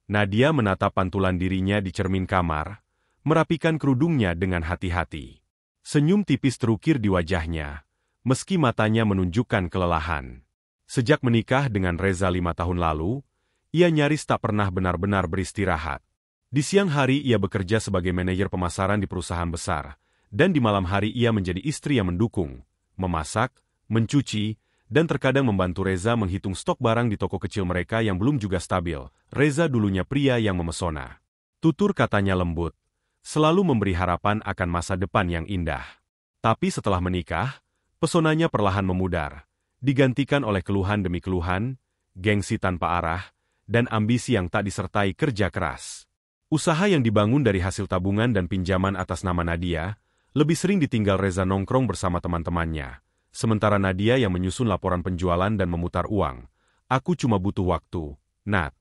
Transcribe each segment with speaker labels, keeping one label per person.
Speaker 1: Nadia menatap pantulan dirinya di cermin kamar, merapikan kerudungnya dengan hati-hati. Senyum tipis terukir di wajahnya, meski matanya menunjukkan kelelahan. Sejak menikah dengan Reza 5 tahun lalu, ia nyaris tak pernah benar-benar beristirahat. Di siang hari ia bekerja sebagai manajer pemasaran di perusahaan besar, dan di malam hari ia menjadi istri yang mendukung, memasak, mencuci, dan terkadang membantu Reza menghitung stok barang di toko kecil mereka yang belum juga stabil. Reza dulunya pria yang memesona. Tutur katanya lembut, selalu memberi harapan akan masa depan yang indah. Tapi setelah menikah, pesonanya perlahan memudar, digantikan oleh keluhan demi keluhan, gengsi tanpa arah, dan ambisi yang tak disertai kerja keras. Usaha yang dibangun dari hasil tabungan dan pinjaman atas nama Nadia, lebih sering ditinggal Reza nongkrong bersama teman-temannya. Sementara Nadia yang menyusun laporan penjualan dan memutar uang. Aku cuma butuh waktu, Nat.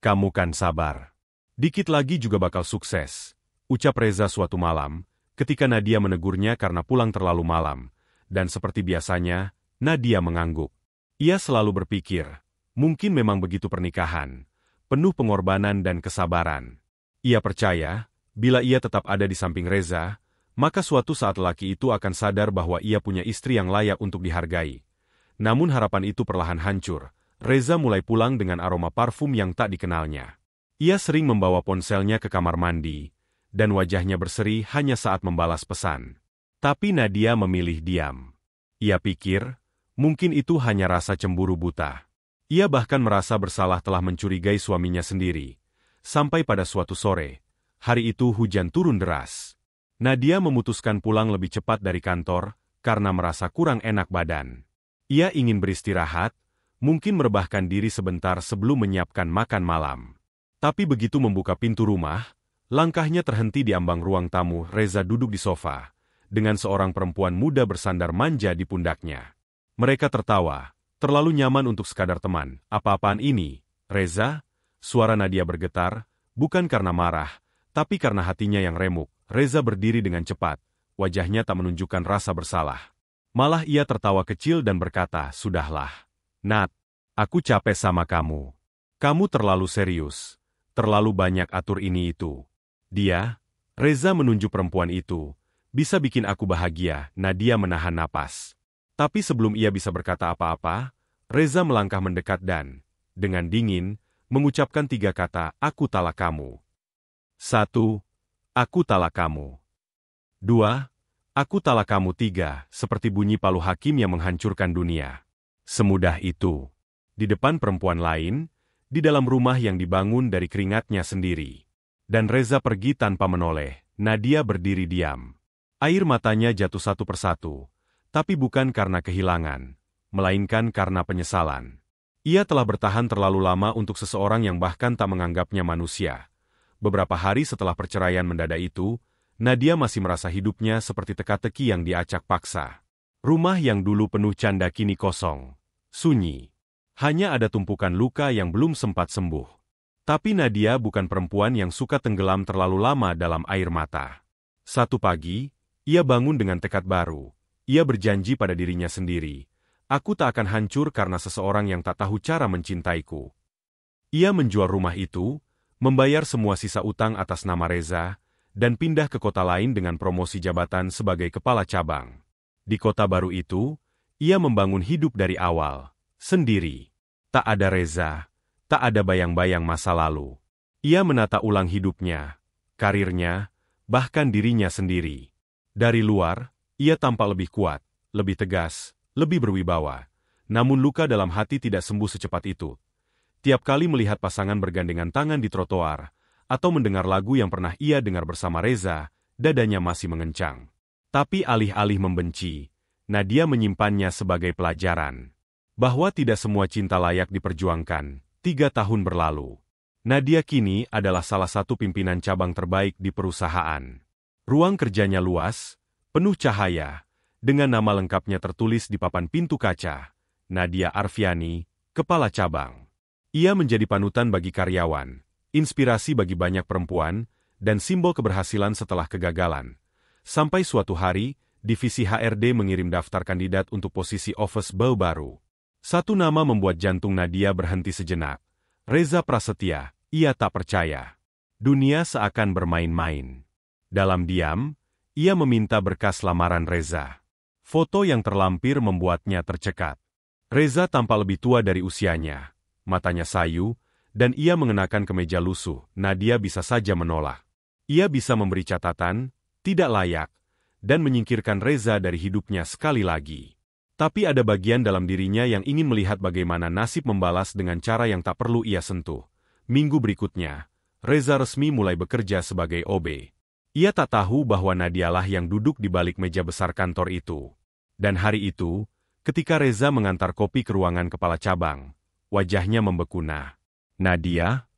Speaker 1: Kamu kan sabar. Dikit lagi juga bakal sukses, ucap Reza suatu malam, ketika Nadia menegurnya karena pulang terlalu malam. Dan seperti biasanya, Nadia mengangguk. Ia selalu berpikir, mungkin memang begitu pernikahan, penuh pengorbanan dan kesabaran. Ia percaya, bila ia tetap ada di samping Reza, maka suatu saat lelaki itu akan sadar bahwa ia punya istri yang layak untuk dihargai. Namun harapan itu perlahan hancur. Reza mulai pulang dengan aroma parfum yang tak dikenalnya. Ia sering membawa ponselnya ke kamar mandi, dan wajahnya berseri hanya saat membalas pesan. Tapi Nadia memilih diam. Ia pikir, mungkin itu hanya rasa cemburu buta. Ia bahkan merasa bersalah telah mencurigai suaminya sendiri. Sampai pada suatu sore, hari itu hujan turun deras. Nadia memutuskan pulang lebih cepat dari kantor, karena merasa kurang enak badan. Ia ingin beristirahat, mungkin merebahkan diri sebentar sebelum menyiapkan makan malam. Tapi begitu membuka pintu rumah, langkahnya terhenti di ambang ruang tamu. Reza duduk di sofa, dengan seorang perempuan muda bersandar manja di pundaknya. Mereka tertawa, terlalu nyaman untuk sekadar teman. Apa-apaan ini, Reza? Suara Nadia bergetar, bukan karena marah, tapi karena hatinya yang remuk. Reza berdiri dengan cepat, wajahnya tak menunjukkan rasa bersalah. Malah ia tertawa kecil dan berkata, "Sudahlah, Nat, aku capek sama kamu. Kamu terlalu serius, terlalu banyak atur ini itu." Dia, Reza menunjuk perempuan itu, bisa bikin aku bahagia. Nadia menahan napas. Tapi sebelum ia bisa berkata apa-apa, Reza melangkah mendekat dan, dengan dingin, mengucapkan 3 kata, "Aku talak kamu." 1. Aku talak kamu. 2. Aku talak kamu. 3. Seperti bunyi palu hakim yang menghancurkan dunia. Semudah itu. Di depan perempuan lain, di dalam rumah yang dibangun dari keringatnya sendiri. Dan Reza pergi tanpa menoleh. Nadia berdiri diam. Air matanya jatuh satu persatu. Tapi bukan karena kehilangan, melainkan karena penyesalan. Ia telah bertahan terlalu lama untuk seseorang yang bahkan tak menganggapnya manusia. Beberapa hari setelah perceraian mendadak itu, Nadia masih merasa hidupnya seperti teka-teki yang diacak paksa. Rumah yang dulu penuh canda kini kosong, sunyi. Hanya ada tumpukan luka yang belum sempat sembuh. Tapi Nadia bukan perempuan yang suka tenggelam terlalu lama dalam air mata. Satu pagi, ia bangun dengan tekad baru. Ia berjanji pada dirinya sendiri, "Aku tak akan hancur karena seseorang yang tak tahu cara mencintaiku." Ia menjual rumah itu, membayar semua sisa utang atas nama Reza, dan pindah ke kota lain dengan promosi jabatan sebagai kepala cabang. Di kota baru itu, ia membangun hidup dari awal, sendiri. Tak ada Reza, tak ada bayang-bayang masa lalu. Ia menata ulang hidupnya, karirnya, bahkan dirinya sendiri. Dari luar, ia tampak lebih kuat, lebih tegas, lebih berwibawa. Namun luka dalam hati tidak sembuh secepat itu. Tiap kali melihat pasangan bergandengan tangan di trotoar, atau mendengar lagu yang pernah ia dengar bersama Reza, dadanya masih mengencang. Tapi alih-alih membenci, Nadia menyimpannya sebagai pelajaran. Bahwa tidak semua cinta layak diperjuangkan. 3 tahun berlalu. Nadia kini adalah salah satu pimpinan cabang terbaik di perusahaan. Ruang kerjanya luas, penuh cahaya, dengan nama lengkapnya tertulis di papan pintu kaca. Nadia Arfiani, Kepala Cabang. Ia menjadi panutan bagi karyawan, inspirasi bagi banyak perempuan, dan simbol keberhasilan setelah kegagalan. Sampai suatu hari, divisi HRD mengirim daftar kandidat untuk posisi office boy baru. Satu nama membuat jantung Nadia berhenti sejenak. Reza Prasetya, Ia tak percaya. Dunia seakan bermain-main. Dalam diam, ia meminta berkas lamaran Reza. Foto yang terlampir membuatnya tercekat. Reza tampak lebih tua dari usianya, matanya sayu, dan ia mengenakan kemeja lusuh. Nadia bisa saja menolak. Ia bisa memberi catatan, tidak layak, dan menyingkirkan Reza dari hidupnya sekali lagi. Tapi ada bagian dalam dirinya yang ingin melihat bagaimana nasib membalas dengan cara yang tak perlu ia sentuh. Minggu berikutnya, Reza resmi mulai bekerja sebagai OB. Ia tak tahu bahwa Nadialah yang duduk di balik meja besar kantor itu. Dan hari itu, ketika Reza mengantar kopi ke ruangan kepala cabang, wajahnya membeku. Nadia?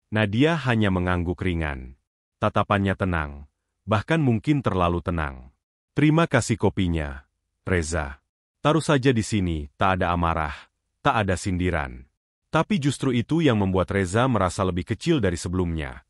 Speaker 1: Nadia hanya mengangguk ringan. Tatapannya tenang, bahkan mungkin terlalu tenang. Terima kasih kopinya, Reza. Taruh saja di sini, tak ada amarah, tak ada sindiran. Tapi justru itu yang membuat Reza merasa lebih kecil dari sebelumnya.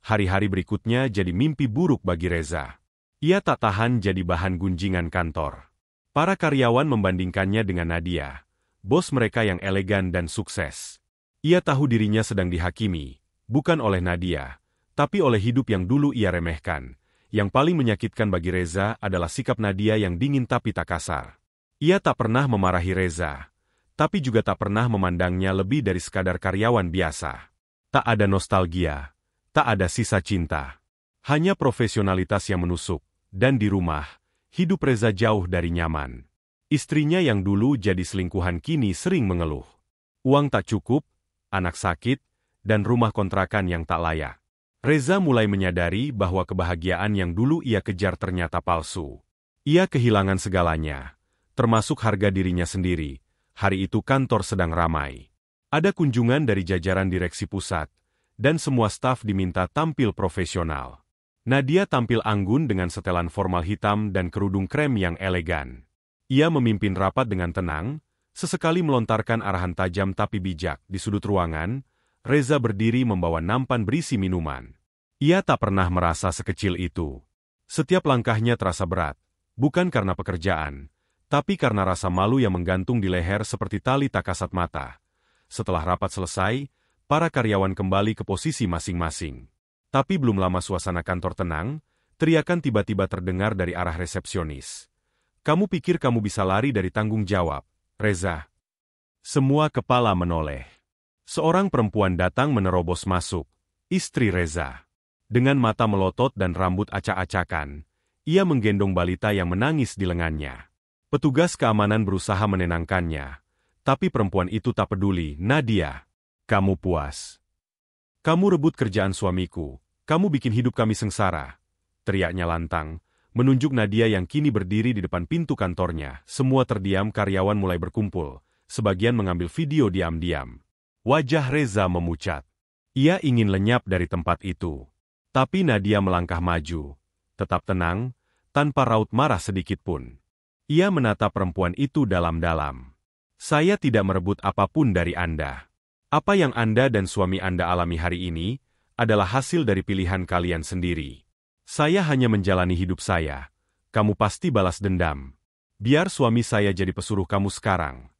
Speaker 1: Hari-hari berikutnya jadi mimpi buruk bagi Reza. Ia tak tahan jadi bahan gunjingan kantor. Para karyawan membandingkannya dengan Nadia, bos mereka yang elegan dan sukses. Ia tahu dirinya sedang dihakimi, bukan oleh Nadia, tapi oleh hidup yang dulu ia remehkan. Yang paling menyakitkan bagi Reza adalah sikap Nadia yang dingin tapi tak kasar. Ia tak pernah memarahi Reza, tapi juga tak pernah memandangnya lebih dari sekadar karyawan biasa. Tak ada nostalgia, tak ada sisa cinta. Hanya profesionalitas yang menusuk, dan di rumah, hidup Reza jauh dari nyaman. Istrinya yang dulu jadi selingkuhan kini sering mengeluh. Uang tak cukup, anak sakit, dan rumah kontrakan yang tak layak. Reza mulai menyadari bahwa kebahagiaan yang dulu ia kejar ternyata palsu. Ia kehilangan segalanya, termasuk harga dirinya sendiri. Hari itu kantor sedang ramai. Ada kunjungan dari jajaran direksi pusat, dan semua staf diminta tampil profesional. Nadia tampil anggun dengan setelan formal hitam dan kerudung krem yang elegan. Ia memimpin rapat dengan tenang, sesekali melontarkan arahan tajam tapi bijak. Di sudut ruangan, Reza berdiri membawa nampan berisi minuman. Ia tak pernah merasa sekecil itu. Setiap langkahnya terasa berat, bukan karena pekerjaan, tapi karena rasa malu yang menggantung di leher seperti tali tak kasat mata. Setelah rapat selesai, para karyawan kembali ke posisi masing-masing. Tapi belum lama suasana kantor tenang, teriakan tiba-tiba terdengar dari arah resepsionis. Kamu pikir kamu bisa lari dari tanggung jawab, Reza? Semua kepala menoleh. Seorang perempuan datang menerobos masuk, istri Reza. Dengan mata melotot dan rambut acak-acakan, ia menggendong balita yang menangis di lengannya. Petugas keamanan berusaha menenangkannya, tapi perempuan itu tak peduli. Nadia, kamu puas. Kamu rebut kerjaan suamiku, kamu bikin hidup kami sengsara. Teriaknya lantang, menunjuk Nadia yang kini berdiri di depan pintu kantornya. Semua terdiam, karyawan mulai berkumpul, sebagian mengambil video diam-diam. Wajah Reza memucat. Ia ingin lenyap dari tempat itu. Tapi Nadia melangkah maju, tetap tenang, tanpa raut marah sedikit pun. Ia menatap perempuan itu dalam-dalam. Saya tidak merebut apapun dari Anda. Apa yang Anda dan suami Anda alami hari ini adalah hasil dari pilihan kalian sendiri. Saya hanya menjalani hidup saya. Kamu pasti balas dendam. Biar suami saya jadi pesuruh kamu sekarang.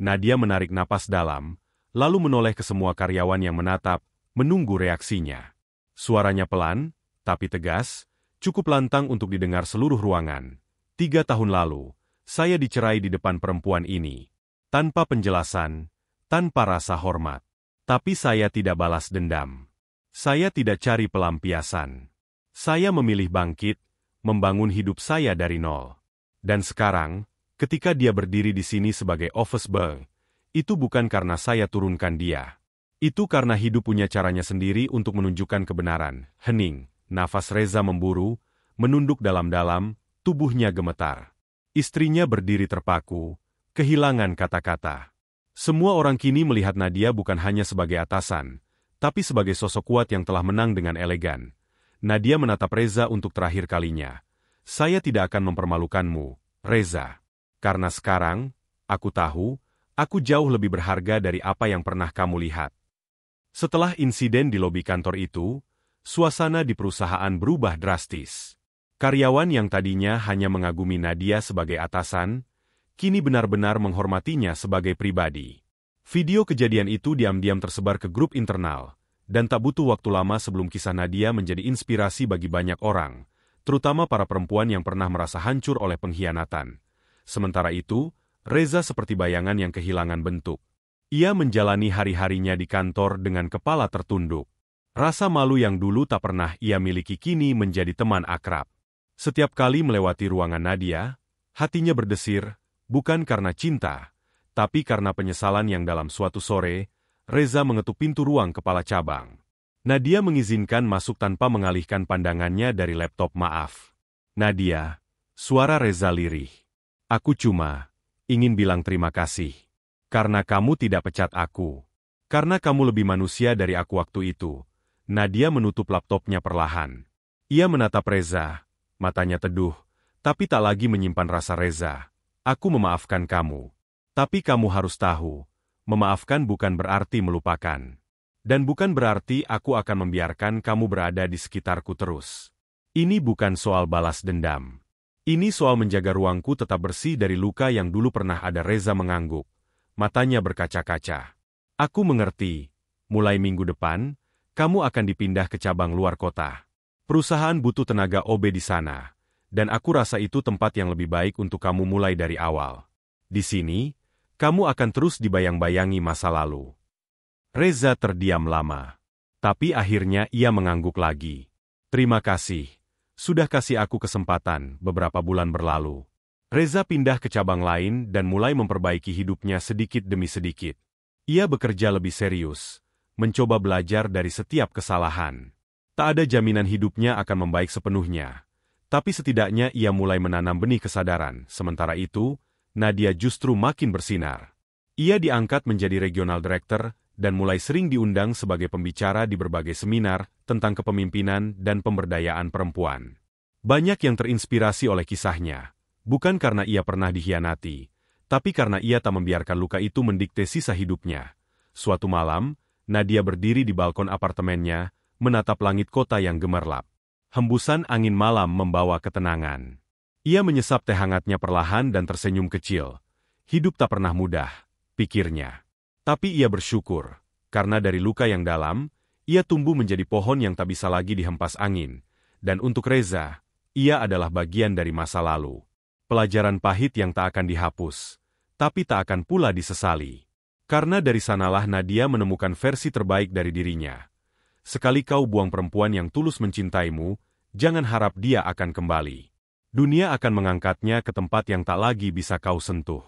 Speaker 1: Nadia menarik napas dalam, lalu menoleh ke semua karyawan yang menatap, menunggu reaksinya. Suaranya pelan, tapi tegas, cukup lantang untuk didengar seluruh ruangan. 3 tahun lalu, saya dicerai di depan perempuan ini. Tanpa penjelasan, tanpa rasa hormat. Tapi saya tidak balas dendam. Saya tidak cari pelampiasan. Saya memilih bangkit, membangun hidup saya dari nol. Dan sekarang, ketika dia berdiri di sini sebagai office boy, itu bukan karena saya turunkan dia. Itu karena hidup punya caranya sendiri untuk menunjukkan kebenaran. Hening, nafas Reza memburu, menunduk dalam-dalam, tubuhnya gemetar. Istrinya berdiri terpaku, kehilangan kata-kata. Semua orang kini melihat Nadia bukan hanya sebagai atasan, tapi sebagai sosok kuat yang telah menang dengan elegan. Nadia menatap Reza untuk terakhir kalinya. Saya tidak akan mempermalukanmu, Reza. Karena sekarang, aku tahu, aku jauh lebih berharga dari apa yang pernah kamu lihat. Setelah insiden di lobi kantor itu, suasana di perusahaan berubah drastis. Karyawan yang tadinya hanya mengagumi Nadia sebagai atasan, kini benar-benar menghormatinya sebagai pribadi. Video kejadian itu diam-diam tersebar ke grup internal, Dan tak butuh waktu lama sebelum kisah Nadia menjadi inspirasi bagi banyak orang, terutama para perempuan yang pernah merasa hancur oleh pengkhianatan. Sementara itu, Reza seperti bayangan yang kehilangan bentuk. Ia menjalani hari-harinya di kantor dengan kepala tertunduk. Rasa malu yang dulu tak pernah ia miliki kini menjadi teman akrab. Setiap kali melewati ruangan Nadia, hatinya berdesir, bukan karena cinta, tapi karena penyesalan yang dalam suatu sore, Reza mengetuk pintu ruang kepala cabang. Nadia mengizinkan masuk tanpa mengalihkan pandangannya dari laptop. "Maaf, Nadia," suara Reza lirih. "Aku cuma ingin bilang terima kasih. Karena kamu tidak pecat aku. Karena kamu lebih manusia dari aku waktu itu." Nadia menutup laptopnya perlahan. Ia menatap Reza, matanya teduh, tapi tak lagi menyimpan rasa. "Reza, aku memaafkan kamu. Tapi kamu harus tahu, memaafkan bukan berarti melupakan. Dan bukan berarti aku akan membiarkan kamu berada di sekitarku terus. Ini bukan soal balas dendam. Ini soal menjaga ruangku tetap bersih dari luka yang dulu pernah ada." Reza mengangguk, matanya berkaca-kaca. "Aku mengerti. Mulai minggu depan, kamu akan dipindah ke cabang luar kota. Perusahaan butuh tenaga OB di sana. Dan aku rasa itu tempat yang lebih baik untuk kamu mulai dari awal. Di sini, kamu akan terus dibayang-bayangi masa lalu." Reza terdiam lama. Tapi akhirnya ia mengangguk lagi. "Terima kasih. Sudah kasih aku kesempatan." Beberapa bulan berlalu. Reza pindah ke cabang lain dan mulai memperbaiki hidupnya sedikit demi sedikit. Ia bekerja lebih serius, mencoba belajar dari setiap kesalahan. Tak ada jaminan hidupnya akan membaik sepenuhnya. Tapi setidaknya ia mulai menanam benih kesadaran. Sementara itu, Nadia justru makin bersinar. Ia diangkat menjadi regional director dan mulai sering diundang sebagai pembicara di berbagai seminar tentang kepemimpinan dan pemberdayaan perempuan. Banyak yang terinspirasi oleh kisahnya, bukan karena ia pernah dikhianati, tapi karena ia tak membiarkan luka itu mendikte sisa hidupnya. Suatu malam, Nadia berdiri di balkon apartemennya, menatap langit kota yang gemerlap. Hembusan angin malam membawa ketenangan. Ia menyesap teh hangatnya perlahan dan tersenyum kecil. Hidup tak pernah mudah, pikirnya. Tapi ia bersyukur, karena dari luka yang dalam, ia tumbuh menjadi pohon yang tak bisa lagi dihempas angin. Dan untuk Reza, ia adalah bagian dari masa lalu. Pelajaran pahit yang tak akan dihapus, tapi tak akan pula disesali. Karena dari sanalah Nadia menemukan versi terbaik dari dirinya. Sekali kau buang perempuan yang tulus mencintaimu, jangan harap dia akan kembali. Dunia akan mengangkatnya ke tempat yang tak lagi bisa kau sentuh.